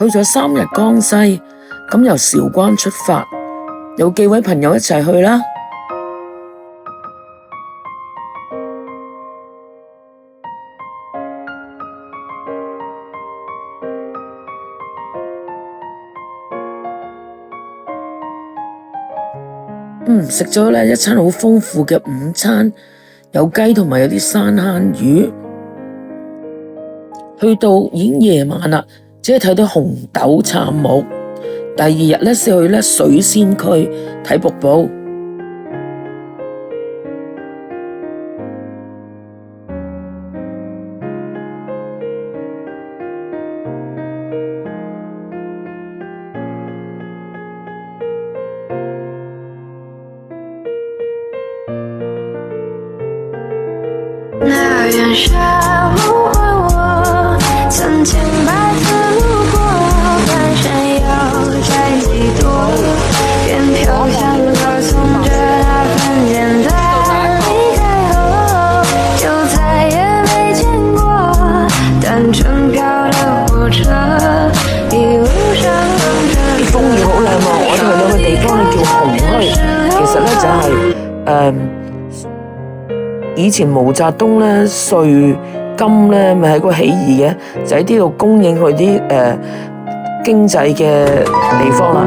去咗3日江西，咁由韶關出發，有幾位朋友一齊去啦。食咗咧一餐好豐富嘅午餐，有雞同埋有啲山坑魚。去到已經夜晚啦，只係睇到紅豆杉木。第二日咧先去咧水仙區睇瀑布。那远沙路换我曾千百次路过，半山腰摘几朵，便飘香歌颂着那份简单。离开后就再也没见过单纯飘的火车，一路上啲風雨好靚喎，我哋去到個地方咧叫紅墟，其實咧就係以前毛澤東咧稅金咧咪喺個起義嘅，就喺呢度供應佢啲經濟嘅地方啦。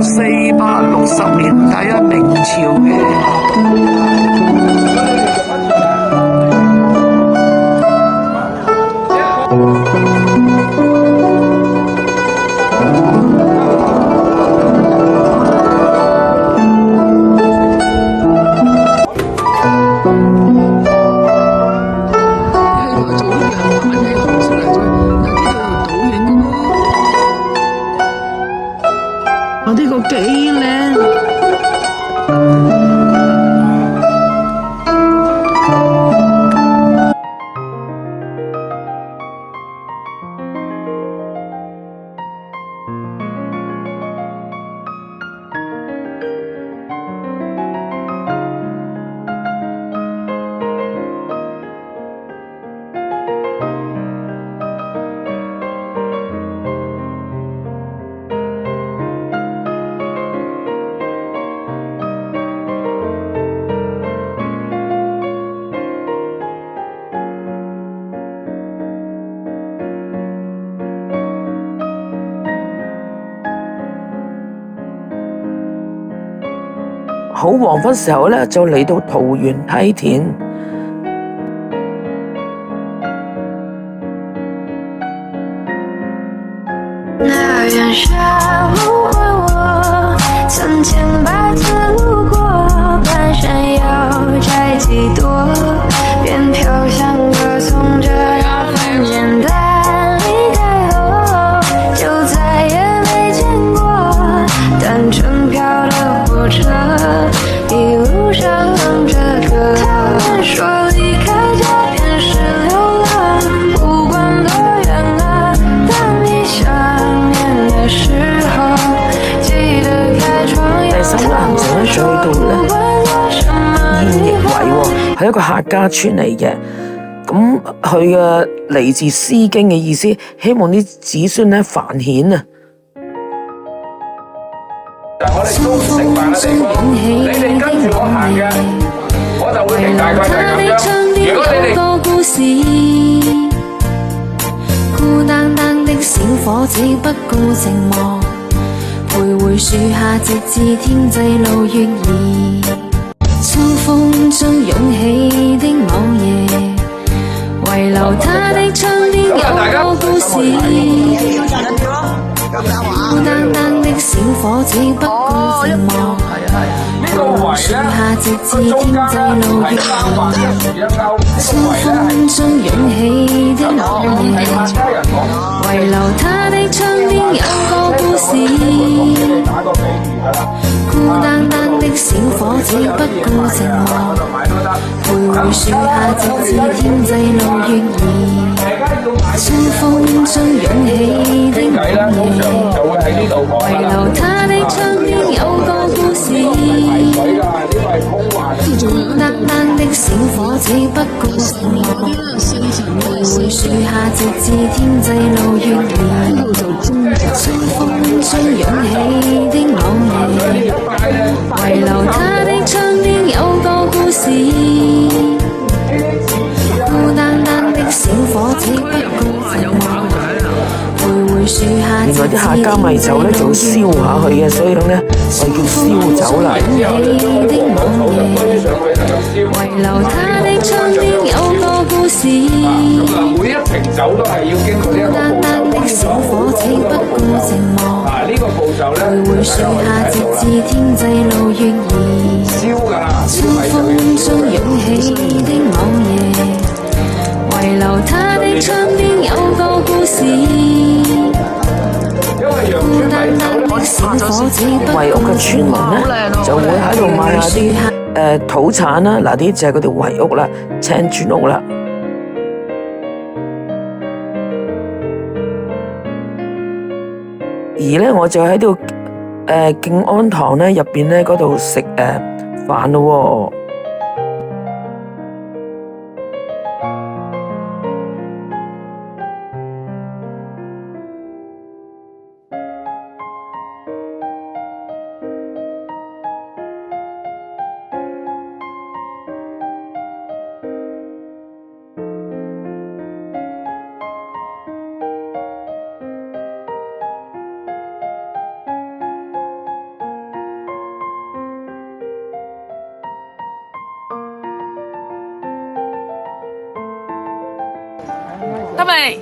460年代啊，明朝嘅。我呢個幾靚。好黃昏時候咧，就嚟到桃園梯田。那远沙路换我曾千百次路过，半山腰摘几朵，便飘香歌颂着那份简单。离开后就再也没见过单纯飘的火车，一路上着歌。他们说离开家便是流浪，不管多远啊，当你想念的時候，記得開窗。第三個行程咧，就去到咧燕翼圍喎，係一個客家村嚟嘅。咁佢嘅嚟自《詩經》嘅意思，希望啲子孫咧繁衍啊。我哋中午食飯嘅地方，你哋跟住我行嘅，我就會停大概就係咁樣。如果你哋孤單單的小伙子不顧寂寞，徘徊樹下直至天際路月兒。秋風中湧起的某夜，遺留他的窗邊有個故事。孤單單的小伙子不顧寂寞，樹下直至天際路越遠，秋風中湧起的朗夜，遺留他的窗邊有個故事。孤單單的小伙子不顧寂寞，徘徊樹下直至天際路越遠，秋風中湧起的朗夜，遺留他的窗邊有個故事。孤單單的小伙子不顧寂寞，徘徊樹下直至天際路越遠，秋風中湧起的朗夜，遺留他的窗邊有個故事。孤單單的小伙子不顧寂寞，徘徊樹下原來啲客家米酒咧就會燒下去嘅，所以咧我叫燒酒啦。遺留他的窗邊有個故事。每一瓶酒都係要經過呢一個步驟。的小伙子不顧寂寞，呢個步驟咧，徘徊樹下直至天際路越遠，燒㗎啦，秋風中湧起的朗夜，遺留他的窗邊有個故事。孤單單的小伙子不圍屋嘅村民咧，就會喺度買下啲土產啦，嗱啲就係嗰啲圍屋啦、青磚屋啦。而咧我就喺度敬安堂咧入邊咧嗰度食飯咯喎。得未？